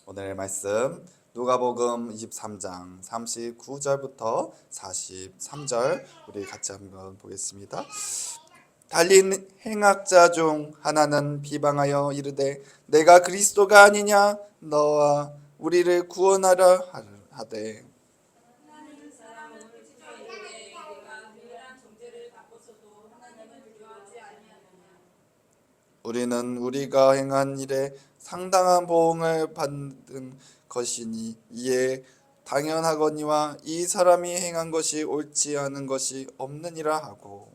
오늘 말씀 누가복음 23장 39절부터 43절 우리 같이 한번 보겠습니다. 달린 행악자 중 하나는 비방하여 이르되 내가 그리스도가 아니냐 너와 우리를 구원하라 하되 우리는 우리가 행한 일에 상당한 보응을 받는 것이니 이에 당연하거니와 이 사람이 행한 것이 옳지 않은 것이 없느니라 하고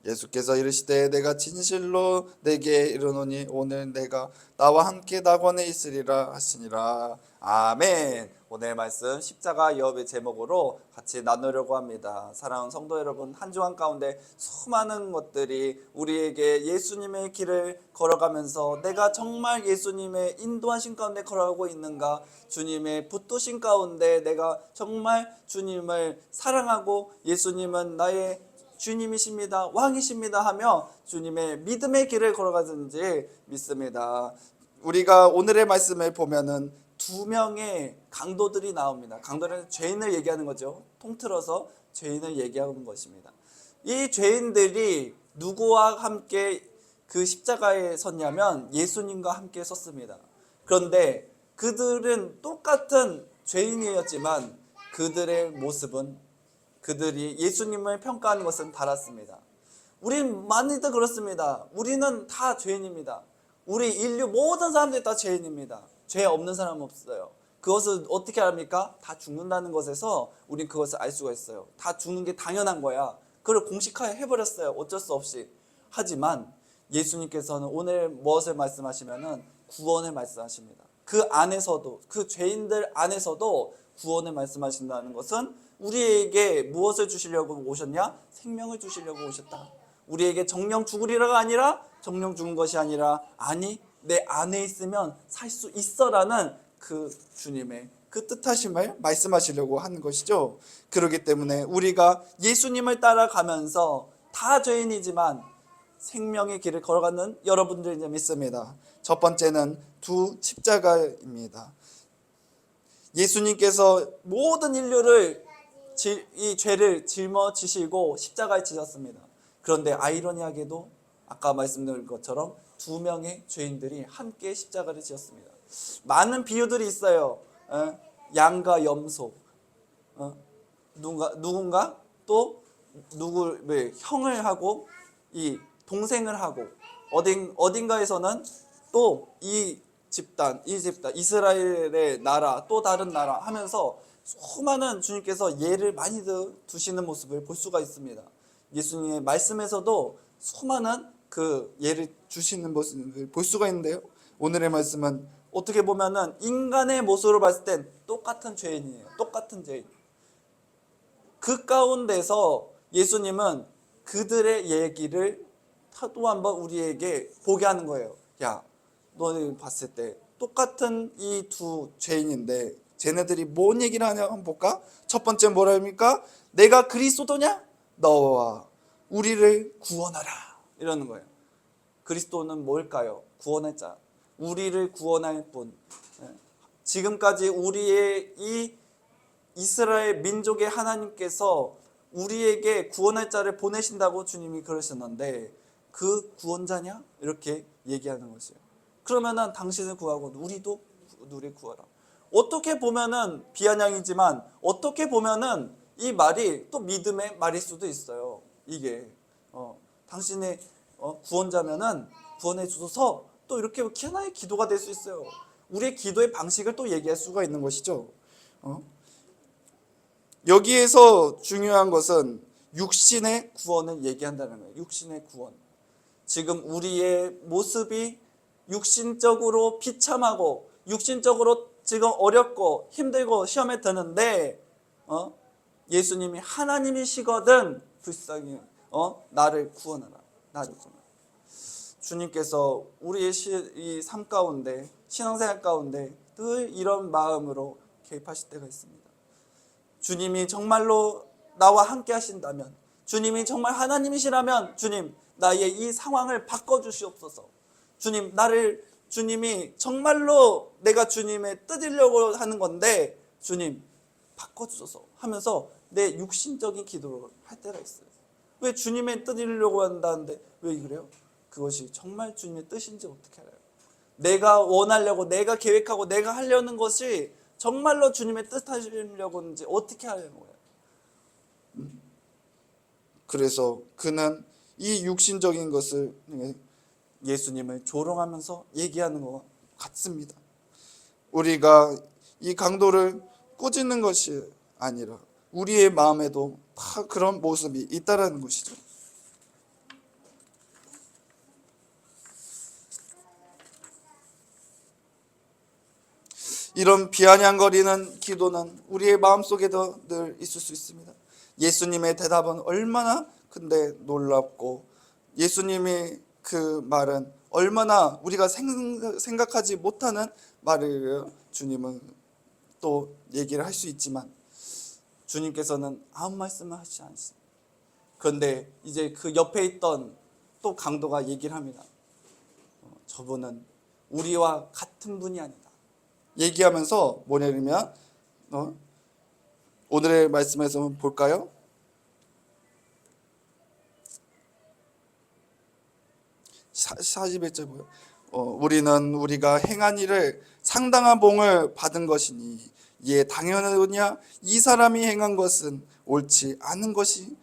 예수께서 이르시되 내가 진실로 내게 이르노니 오늘 내가 나와 함께 낙원에 있으리라 하시니라. 아멘. 오늘 말씀 십자가 여업의 제목으로 같이 나누려고 합니다. 사랑하는 성도 여러분, 한 주간 가운데 수많은 것들이 우리에게 예수님의 길을 걸어가면서 내가 정말 예수님의 인도하신 가운데 걸어가고 있는가, 주님의 붙드신 가운데 내가 정말 주님을 사랑하고 예수님은 나의 주님이십니다, 왕이십니다 하며 주님의 믿음의 길을 걸어가든지 믿습니다. 우리가 오늘의 말씀을 보면은 두 명의 강도들이 나옵니다. 강도는 죄인을 얘기하는 거죠. 통틀어서 죄인을 얘기하는 것입니다. 이 죄인들이 누구와 함께 그 십자가에 섰냐면 예수님과 함께 섰습니다. 그런데 그들은 똑같은 죄인이었지만 그들의 모습은, 그들이 예수님을 평가하는 것은 달랐습니다. 우린 많이들 그렇습니다. 우리는 다 죄인입니다. 우리 인류 모든 사람들이 다 죄인입니다. 죄 없는 사람은 없어요. 그것을 어떻게 합니까? 다 죽는다는 것에서 우린 그것을 알 수가 있어요. 다 죽는 게 당연한 거야. 그걸 공식화해 해버렸어요. 어쩔 수 없이. 하지만 예수님께서는 오늘 무엇을 말씀하시면은 구원을 말씀하십니다. 그 안에서도, 그 죄인들 안에서도 구원을 말씀하신다는 것은 우리에게 무엇을 주시려고 오셨냐? 생명을 주시려고 오셨다. 우리에게 정령 죽으리라가 아니라, 정령 죽은 것이 아니라, 아니 내 안에 있으면 살 수 있어라는 그 주님의 그 뜻하심을 말씀하시려고 하는 것이죠. 그렇기 때문에 우리가 예수님을 따라가면서 다 죄인이지만 생명의 길을 걸어가는 여러분들이 믿습니다. 첫 번째는 두 십자가입니다. 예수님께서 모든 인류를 이 죄를 짊어지시고 십자가에 지셨습니다. 그런데 아이러니하게도 아까 말씀드린 것처럼 두 명의 죄인들이 함께 십자가를 지었습니다. 많은 비유들이 있어요. 양과 염소, 누군가 또 누구를 형을 하고 이 동생을 하고, 어딘가에서는 또 이 집단 이스라엘의 나라 또 다른 나라 하면서 수많은 주님께서 예를 많이 두시는 모습을 볼 수가 있습니다. 예수님의 말씀에서도 수많은 그 예를 주시는 모습을 볼 수가 있는데요. 오늘의 말씀은 어떻게 보면은 인간의 모습으로 봤을 땐 똑같은 죄인이에요. 똑같은 죄인. 그 가운데서 예수님은 그들의 얘기를 또 한번 우리에게 보게 하는 거예요. 야, 너네 봤을 때 똑같은 이 두 죄인인데 쟤네들이 뭔 얘기를 하냐 한번 볼까? 첫 번째 뭐라 합니까? 내가 그리스도냐? 너와 우리를 구원하라 이러는 거예요. 그리스도는 뭘까요? 구원할 자, 우리를 구원할 분. 지금까지 우리의 이 이스라엘 민족의 하나님께서 우리에게 구원할 자를 보내신다고 주님이 그러셨는데 그 구원자냐? 이렇게 얘기하는 것이에요. 그러면은 당신을 구하고 우리도 우리 구하라. 어떻게 보면은 비아냥이지만 어떻게 보면은 이 말이 또 믿음의 말일 수도 있어요. 이게 당신의 구원자면은 구원해 주소서, 또 이렇게 하나의 기도가 될 수 있어요. 우리의 기도의 방식을 또 얘기할 수가 있는 것이죠. 여기에서 중요한 것은 육신의 구원을 얘기한다는 거예요. 육신의 구원. 지금 우리의 모습이 육신적으로 비참하고 육신적으로 지금 어렵고 힘들고 시험에 드는데 예수님이 하나님이시거든 불쌍히 나를 구원하라. 나를 구원하라. 주님께서 우리의 이 삶 가운데, 신앙생활 가운데 늘 이런 마음으로 개입하실 때가 있습니다. 주님이 정말로 나와 함께 하신다면, 주님이 정말 하나님이시라면 주님 나의 이 상황을 바꿔주시옵소서. 주님 주님이 정말로 내가 주님의 뜻이려고 하는 건데 주님 바꿔주소서 하면서 내 육신적인 기도를 할 때가 있어요. 왜 주님의 뜻이려고 한다는데 왜 그래요? 그것이 정말 주님의 뜻인지 어떻게 알아요? 내가 원하려고 내가 계획하고 내가 하려는 것이 정말로 주님의 뜻 하시려고 하는지 어떻게 하려는 거예요? 그래서 그는 이 육신적인 것을 예수님을 조롱하면서 얘기하는 것 같습니다. 우리가 이 강도를 꾸짖는 것이 아니라 우리의 마음에도 다 그런 모습이 있다라는 것이죠. 이런 비아냥거리는 기도는 우리의 마음속에도 늘 있을 수 있습니다. 예수님의 대답은 얼마나 근데 놀랍고 예수님의 그 말은 얼마나 우리가 생각하지 못하는 말을 주님은 또 얘기를 할 수 있지만 주님께서는 아무 말씀을 하시지 않습니다. 그런데 이제 그 옆에 있던 또 강도가 얘기를 합니다. 저분은 우리와 같은 분이 아니다. 얘기하면서 뭐냐면 오늘의 말씀에서 한번 볼까요? 41절 뭐예요? 우리는 우리가 행한 일을 상당한 봉을 받은 것이니 이에 당연하느냐 이 사람이 행한 것은 옳지 않은 것이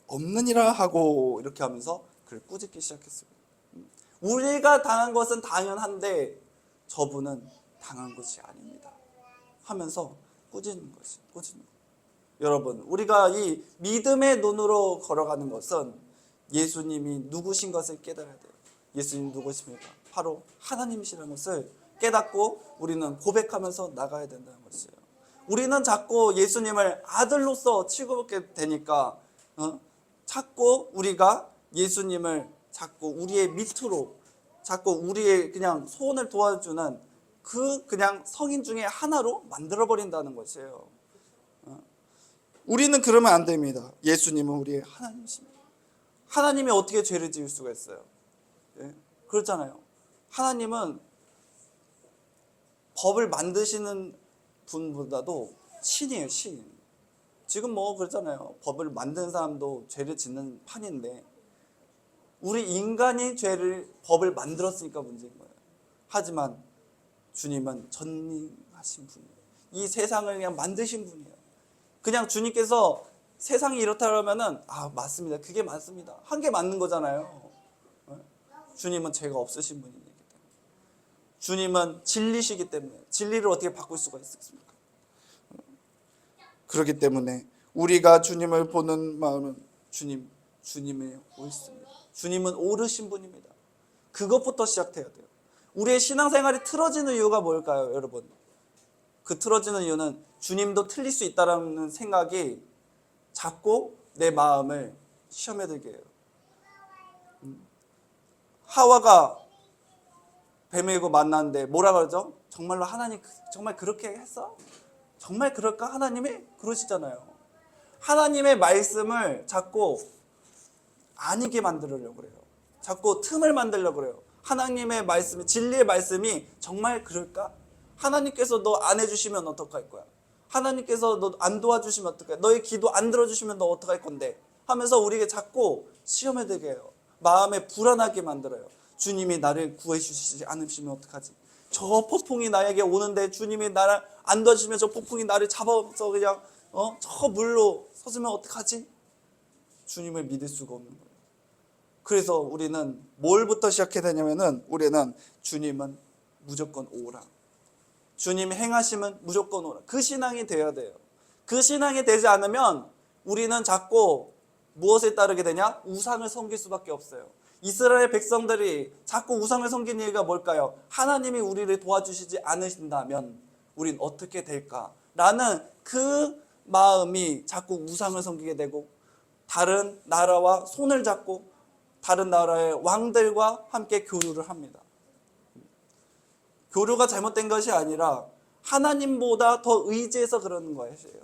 없느니라 하고 이렇게 하면서 그를 꾸짖기 시작했습니다. 우리가 당한 것은 당연한데 저분은 당한 것이 아닙니다 하면서 꾸짖는 것이 꾸짖는 것. 여러분 우리가 이 믿음의 눈으로 걸어가는 것은 예수님이 누구신 것을 깨달아야 돼요. 예수님 누구십니까? 바로 하나님이시라는 것을 깨닫고 우리는 고백하면서 나가야 된다는 것이에요. 우리는 자꾸 예수님을 아들로서 취급하게 되니까 자꾸 우리가 예수님을 자꾸 우리의 밑으로 자꾸 우리의 그냥 소원을 도와주는 그냥 성인 중에 하나로 만들어버린다는 것이에요. 우리는 그러면 안 됩니다. 예수님은 우리의 하나님이십니다. 하나님이 어떻게 죄를 지을 수가 있어요? 예? 그렇잖아요. 하나님은 법을 만드시는 분보다도 신이에요, 신. 지금 뭐 그렇잖아요. 법을 만든 사람도 죄를 짓는 판인데 우리 인간이 법을 만들었으니까 문제인 거예요. 하지만 주님은 전능하신 분이에요. 이 세상을 그냥 만드신 분이에요. 그냥 주님께서 세상이 이렇다면은 맞습니다. 그게 맞습니다. 한 게 맞는 거잖아요. 주님은 죄가 없으신 분이기 때문에. 주님은 진리시기 때문에 진리를 어떻게 바꿀 수가 있습니까? 그렇기 때문에 우리가 주님을 보는 마음은 주님의 옳습니다. 주님은 옳으신 분입니다. 그것부터 시작해야 돼요. 우리의 신앙생활이 틀어지는 이유가 뭘까요, 여러분? 그 틀어지는 이유는 주님도 틀릴 수 있다는 생각이 자꾸 내 마음을 시험에 들게 해요. 하와가 뱀이고 만났는데 뭐라 그러죠? 정말로 하나님 정말 그렇게 했어? 정말 그럴까? 하나님이 그러시잖아요. 하나님의 말씀을 자꾸 아니게 만들려고 그래요. 자꾸 틈을 만들려고 그래요. 하나님의 말씀이 진리의 말씀이 정말 그럴까? 하나님께서 너 안 해주시면 어떡할 거야? 하나님께서 너 안 도와주시면 어떡해? 너의 기도 안 들어주시면 너 어떡할 건데? 하면서 우리에게 자꾸 시험에 들게 해요. 마음에 불안하게 만들어요. 주님이 나를 구해주시지 않으시면 어떡하지? 저 폭풍이 나에게 오는데 주님이 나를 안 도와주시면 저 폭풍이 나를 잡아서 그냥 저 물로 섰으면 어떡하지? 주님을 믿을 수가 없는 거예요. 그래서 우리는 뭘부터 시작해야 되냐면은 우리는 주님은 무조건 오라. 주님 행하시면 무조건 오라. 그 신앙이 되어야 돼요. 그 신앙이 되지 않으면 우리는 자꾸 무엇에 따르게 되냐? 우상을 섬길 수밖에 없어요. 이스라엘 백성들이 자꾸 우상을 섬기는 이유가 뭘까요? 하나님이 우리를 도와주시지 않으신다면 우린 어떻게 될까? 라는 그 마음이 자꾸 우상을 섬기게 되고 다른 나라와 손을 잡고 다른 나라의 왕들과 함께 교류를 합니다. 교류가 잘못된 것이 아니라 하나님보다 더 의지해서 그러는 것이에요.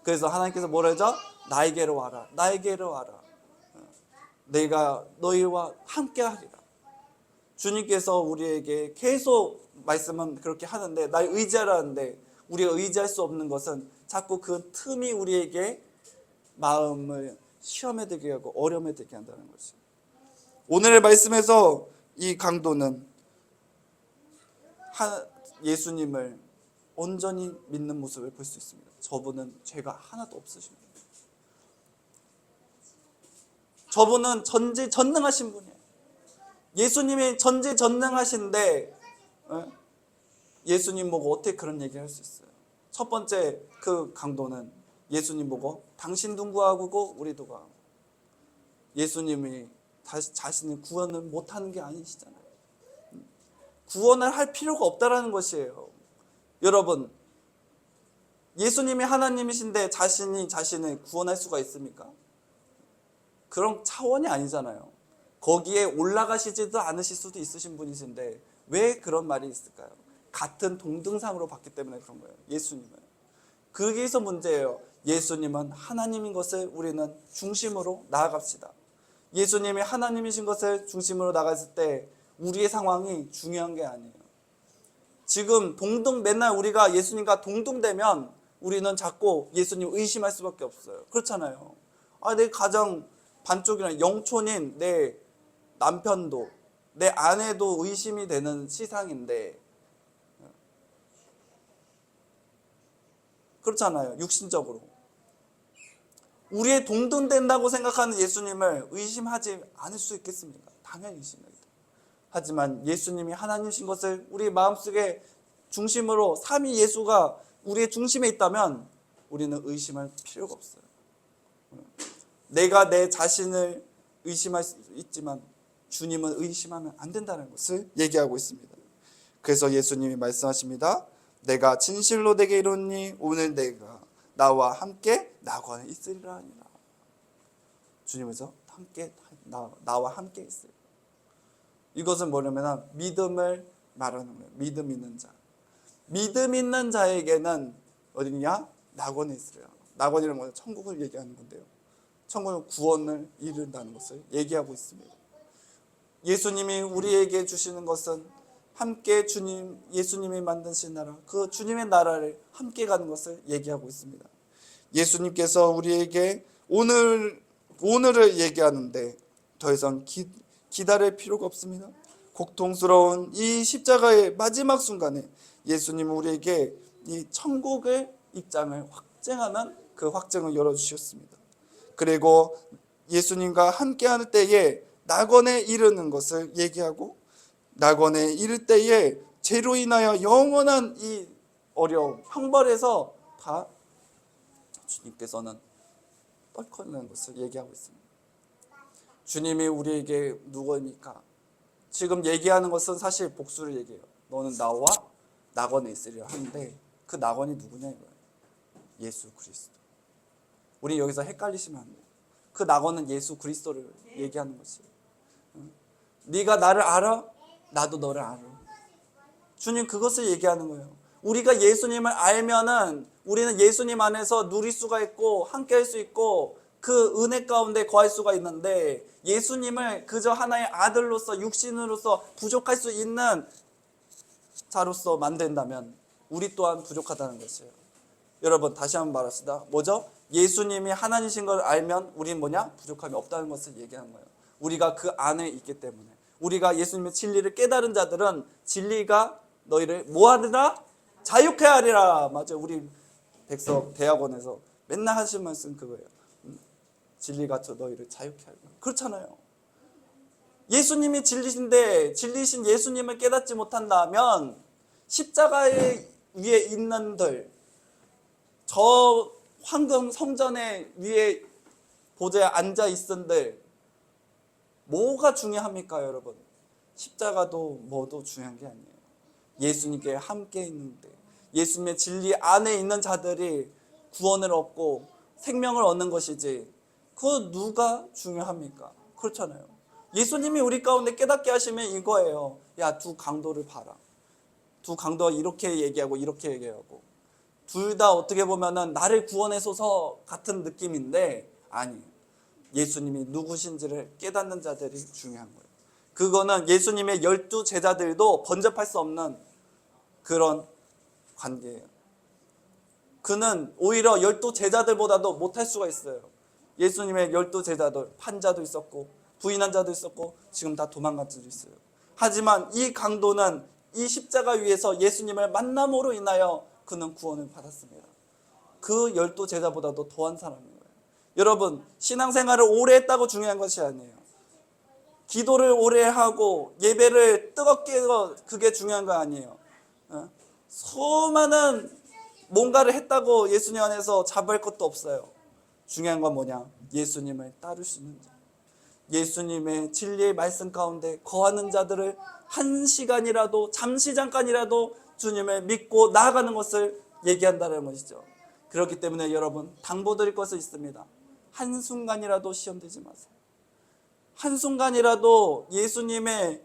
그래서 하나님께서 뭐라 하죠? 나에게로 와라. 나에게로 와라. 내가 너희와 함께 하리라. 주님께서 우리에게 계속 말씀은 그렇게 하는데, 날 의지하라는데, 우리가 의지할 수 없는 것은 자꾸 그 틈이 우리에게 마음을 시험에 들게 하고 어려움에 들게 한다는 것이죠. 오늘의 말씀에서 이 강도는 예수님을 온전히 믿는 모습을 볼 수 있습니다. 저분은 죄가 하나도 없으십니다. 저분은 전지전능하신 분이에요. 예수님이 전지전능하신데 예수님 보고 어떻게 그런 얘기를 할 수 있어요? 첫 번째, 그 강도는 예수님 보고 당신 누구하고 우리 누구하고, 예수님이 자신을 구원을 못하는 게 아니시잖아요. 구원을 할 필요가 없다라는 것이에요. 여러분, 예수님이 하나님이신데 자신이 자신을 구원할 수가 있습니까? 그런 차원이 아니잖아요. 거기에 올라가시지도 않으실 수도 있으신 분이신데 왜 그런 말이 있을까요? 같은 동등상으로 봤기 때문에 그런 거예요. 예수님은. 거기서 문제예요. 예수님은 하나님인 것을 우리는 중심으로 나아갑시다. 예수님이 하나님이신 것을 중심으로 나갔을 때 우리의 상황이 중요한 게 아니에요. 지금 맨날 우리가 예수님과 동등되면 우리는 자꾸 예수님 의심할 수밖에 없어요. 그렇잖아요. 내 가정 반쪽이나 영촌인 내 남편도, 내 아내도 의심이 되는 시상인데, 그렇잖아요. 육신적으로 우리의 동등된다고 생각하는 예수님을 의심하지 않을 수 있겠습니까? 당연히 의심합니다. 하지만 예수님이 하나님이신 것을 우리 마음속에 중심으로, 삼위 예수가 우리의 중심에 있다면 우리는 의심할 필요가 없어요. 내가 내 자신을 의심할 수 있지만 주님은 의심하면 안 된다는 것을 얘기하고 있습니다. 그래서 예수님이 말씀하십니다. 내가 진실로 내게 이르노니 오늘 내가 나와 함께 낙원에 있으리라 하니라. 주님께서 나와 함께 있으리라. 이것은 뭐냐면 믿음을 말하는 거예요. 믿음 있는 자. 믿음 있는 자에게는 어디냐? 낙원에 있으리라. 낙원이라는 것은 천국을 얘기하는 건데요. 천국은 구원을 이룬다는 것을 얘기하고 있습니다. 예수님이 우리에게 주시는 것은 함께 예수님이 만드신 나라, 그 주님의 나라를 함께 가는 것을 얘기하고 있습니다. 예수님께서 우리에게 오늘을 얘기하는데 더 이상 기다릴 필요가 없습니다. 고통스러운 이 십자가의 마지막 순간에 예수님은 우리에게 이 천국의 입장을 확증하는 그 확증을 열어주셨습니다. 그리고 예수님과 함께하는 때에 낙원에 이르는 것을 얘기하고, 낙원에 이를 때에 죄로 인하여 영원한 이 어려움, 형벌에서 다 주님께서는 떨쳐내는 것을 얘기하고 있습니다. 주님이 우리에게 누구입니까? 지금 얘기하는 것은 사실 복수를 얘기해요. 너는 나와 낙원에 있으리라 하는데 그 낙원이 누구냐 이거예요. 예수 그리스도. 우리 여기서 헷갈리시면 안 돼요. 그 낙원은 예수 그리스도를 얘기하는 것이에요. 네가 나를 알아? 나도 너를 알아. 주님 그것을 얘기하는 거예요. 우리가 예수님을 알면은 우리는 예수님 안에서 누릴 수가 있고 함께 할 수 있고 그 은혜 가운데 거할 수가 있는데, 예수님을 그저 하나의 아들로서 육신으로서 부족할 수 있는 자로서 만든다면 우리 또한 부족하다는 것이에요. 여러분 다시 한번 말합시다. 뭐죠? 예수님이 하나님이신 걸 알면 우리는 뭐냐? 부족함이 없다는 것을 얘기하는 거예요. 우리가 그 안에 있기 때문에. 우리가 예수님의 진리를 깨달은 자들은 진리가 너희를 뭐하리라? 자유케 하리라. 맞아요. 우리 백석 대학원에서 맨날 하시는 말씀 그거예요. 진리가 저 너희를 자유케 하리라. 그렇잖아요. 예수님이 진리신데 진리신 예수님을 깨닫지 못한다면 십자가에 위에 있는들, 저 황금 성전에 위에 보좌에 앉아 있은들 뭐가 중요합니까 여러분? 십자가도 뭐도 중요한 게 아니에요. 예수님께 함께 있는데, 예수님의 진리 안에 있는 자들이 구원을 얻고 생명을 얻는 것이지 그거 누가 중요합니까? 그렇잖아요. 예수님이 우리 가운데 깨닫게 하시면 이거예요. 야, 두 강도를 봐라. 두 강도가 이렇게 얘기하고 이렇게 얘기하고 둘 다 어떻게 보면은 나를 구원해소서 같은 느낌인데 아니에요. 예수님이 누구신지를 깨닫는 자들이 중요한 거예요. 그거는 예수님의 12 제자들도 번접할 수 없는 그런 관계예요. 그는 오히려 12 제자들보다도 못할 수가 있어요. 예수님의 12 제자들, 판자도 있었고 부인한 자도 있었고 지금 다 도망간 자도 있어요. 하지만 이 강도는 이 십자가 위에서 예수님을 만남으로 인하여 그는 구원을 받았습니다. 그 12 제자보다도 더한 사람인 거예요. 여러분, 신앙생활을 오래 했다고 중요한 것이 아니에요. 기도를 오래 하고 예배를 뜨겁게 해서 그게 중요한 거 아니에요. 수많은 뭔가를 했다고 예수님 안에서 잡을 것도 없어요. 중요한 건 뭐냐? 예수님을 따를 수 있는 자. 예수님의 진리의 말씀 가운데 거하는 자들을 한 시간이라도 잠시 잠깐이라도 주님을 믿고 나아가는 것을 얘기한다는 것이죠. 그렇기 때문에 여러분 당부드릴 것은 있습니다. 한순간이라도 시험되지 마세요. 한순간이라도 예수님의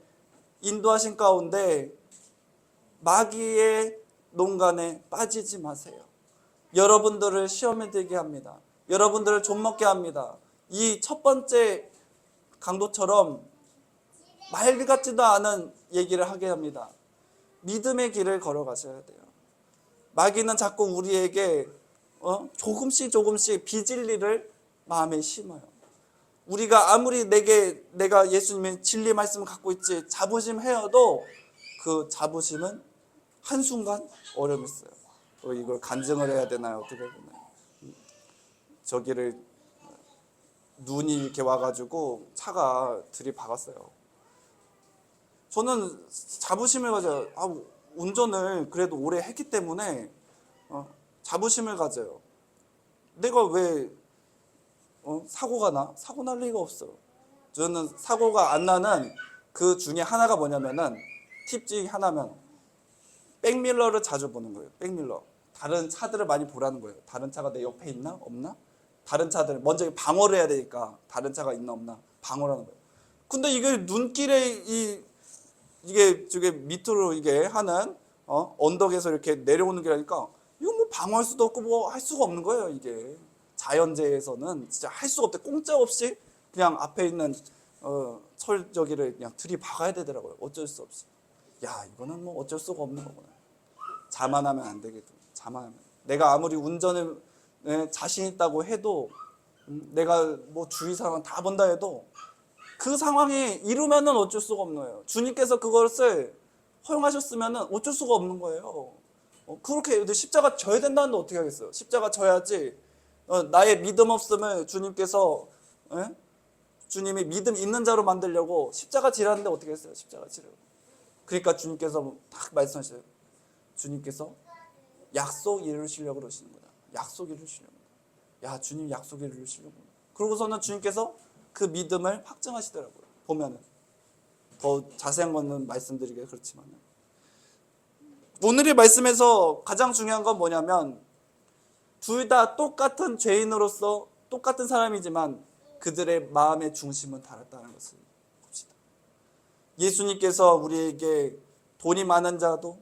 인도하신 가운데 마귀의 농간에 빠지지 마세요. 여러분들을 시험에 들게 합니다. 여러분들을 좀먹게 합니다. 이 첫 번째 강도처럼 말 같지도 않은 얘기를 하게 합니다. 믿음의 길을 걸어가셔야 돼요. 마귀는 자꾸 우리에게 조금씩 비진리를 마음에 심어요. 우리가 아무리 내가 예수님의 진리 말씀을 갖고 있지 자부심해도 그 자부심은 한순간 어려움이 있어요. 이걸 간증을 해야 되나요? 어떻게 보나요? 저기를 눈이 이렇게 와가지고 차가 들이박았어요. 저는 자부심을 가져요. 운전을 그래도 오래 했기 때문에 자부심을 가져요. 내가 왜 사고가 나? 사고 날 리가 없어. 저는 사고가 안 나는 그 중에 하나가 뭐냐면은 팁 중에 하나면 백밀러를 자주 보는 거예요. 백밀러. 다른 차들을 많이 보라는 거예요. 다른 차가 내 옆에 있나? 없나? 다른 차들 먼저 방어를 해야 되니까 다른 차가 있나 없나 방어를 하는 거예요. 근데 이게 눈길에 이게 저게 밑으로 이게 하는 언덕에서 이렇게 내려오는 길이니까 이거 뭐 방어할 수도 없고 뭐 할 수가 없는 거예요. 이게 자연재해에서는 진짜 할 수가 없대. 꼼짝없이 그냥 앞에 있는 철저기를 그냥 들이박아야 되더라고요. 어쩔 수 없이. 야, 이거는 뭐 어쩔 수가 없는 거구나. 자만하면 안 되겠다. 자만하면. 내가 아무리 운전을 자신 있다고 해도 내가 뭐 주위 상황 다 본다 해도 그 상황이 이루면은 어쩔 수가 없는 거예요. 주님께서 그것을 허용하셨으면은 어쩔 수가 없는 거예요. 그렇게 십자가 져야 된다는데 어떻게 하겠어요? 십자가 져야지. 나의 믿음 없음을 주님께서 주님이 믿음 있는 자로 만들려고 십자가 지라는데 어떻게 했어요? 십자가 지라고. 그러니까 주님께서 딱 말씀하셔요. 주님께서 약속 이루시려고 그러시는 거다. 약속 이루시려고. 야, 주님 약속 이루시려고. 그러고서는 주님께서 그 믿음을 확증하시더라고요. 보면은 더 자세한 거는 말씀드리기가 그렇지만 오늘의 말씀에서 가장 중요한 건 뭐냐면 둘 다 똑같은 죄인으로서 똑같은 사람이지만 그들의 마음의 중심은 다르다는 것을 봅시다. 예수님께서 우리에게 돈이 많은 자도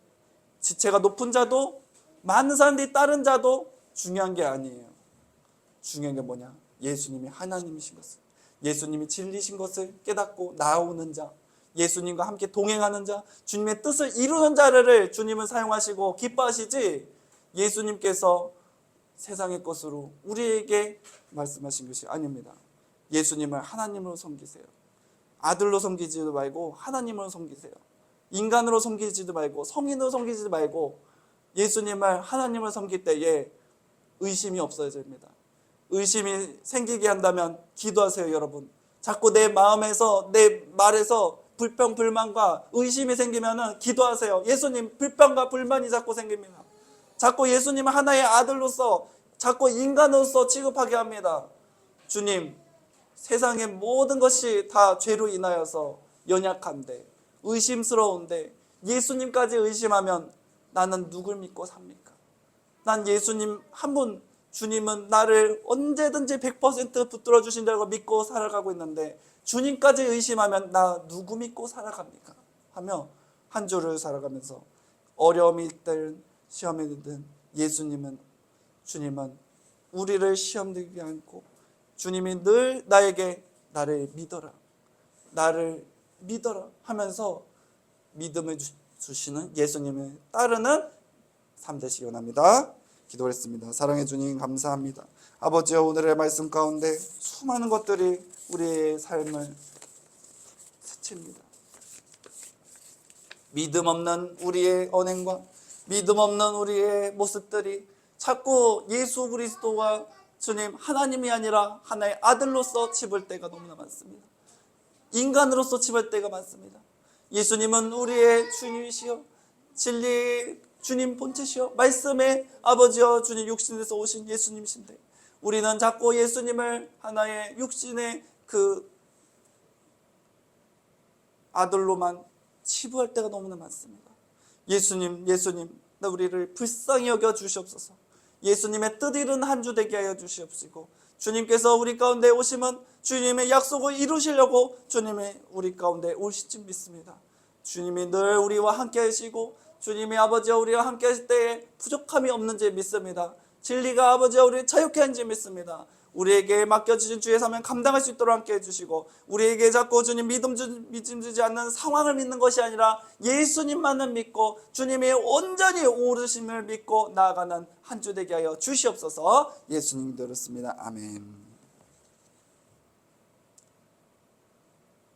지체가 높은 자도 많은 사람들이 따른 자도 중요한 게 아니에요. 중요한 게 뭐냐? 예수님이 하나님이신 것을, 예수님이 진리신 것을 깨닫고 나오는 자, 예수님과 함께 동행하는 자, 주님의 뜻을 이루는 자를 주님은 사용하시고 기뻐하시지 예수님께서 세상의 것으로 우리에게 말씀하신 것이 아닙니다. 예수님을 하나님으로 섬기세요. 아들로 섬기지도 말고 하나님으로 섬기세요. 인간으로 섬기지도 말고 성인으로 섬기지도 말고 예수님을 하나님을 섬길 때에 의심이 없어야 됩니다. 의심이 생기게 한다면 기도하세요. 여러분, 자꾸 내 마음에서 내 말에서 불평 불만과 의심이 생기면 기도하세요. 예수님, 불평과 불만이 자꾸 생깁니다. 자꾸 예수님을 하나의 아들로서 자꾸 인간으로서 취급하게 합니다. 주님, 세상의 모든 것이 다 죄로 인하여서 연약한데 의심스러운데 예수님까지 의심하면 나는 누굴 믿고 삽니까? 난 예수님 한 분, 주님은 나를 언제든지 100% 붙들어 주신다고 믿고 살아가고 있는데 주님까지 의심하면 나 누구 믿고 살아갑니까? 하며 한 주를 살아가면서 어려움이 있든 시험이 있든 주님은 우리를 시험 들게 않고 주님이 늘 나에게 나를 믿어라 하면서 믿음을 주시는 예수님을 따르는 삶 되시기 원합니다. 기도했습니다. 사랑해 주님 감사합니다. 아버지여, 오늘의 말씀 가운데 수많은 것들이 우리의 삶을 스칩니다. 믿음 없는 우리의 언행과 믿음 없는 우리의 모습들이 자꾸 예수 그리스도와 주님 하나님이 아니라 하나의 아들로서 집을 때가 너무나 많습니다. 인간으로서 집을 때가 많습니다. 예수님은 우리의 주님이시여 진리의 주님 본체시여 말씀의 아버지여 주님 육신에서 오신 예수님이신데 우리는 자꾸 예수님을 하나의 육신의 그 아들로만 치부할 때가 너무나 많습니다. 예수님 나 우리를 불쌍히 여겨 주시옵소서. 예수님의 뜻이른 한 주 되게 하여 주시옵시고 주님께서 우리 가운데 오시면 주님의 약속을 이루시려고 주님이 우리 가운데 오실 줄 믿습니다. 주님이 늘 우리와 함께 하시고 주님이 아버지와 우리와 함께 하실 때에 부족함이 없는지 믿습니다. 진리가 아버지와 우리를 자유케 하는지 믿습니다. 우리에게 맡겨주신 주의 사명 감당할 수 있도록 함께 해주시고 우리에게 자꾸 주님 믿음 주지 않는 상황을 믿는 것이 아니라 예수님만을 믿고 주님의 온전히 오르심을 믿고 나아가는 한 주 되게 하여 주시옵소서. 예수님 들었습니다. 아멘.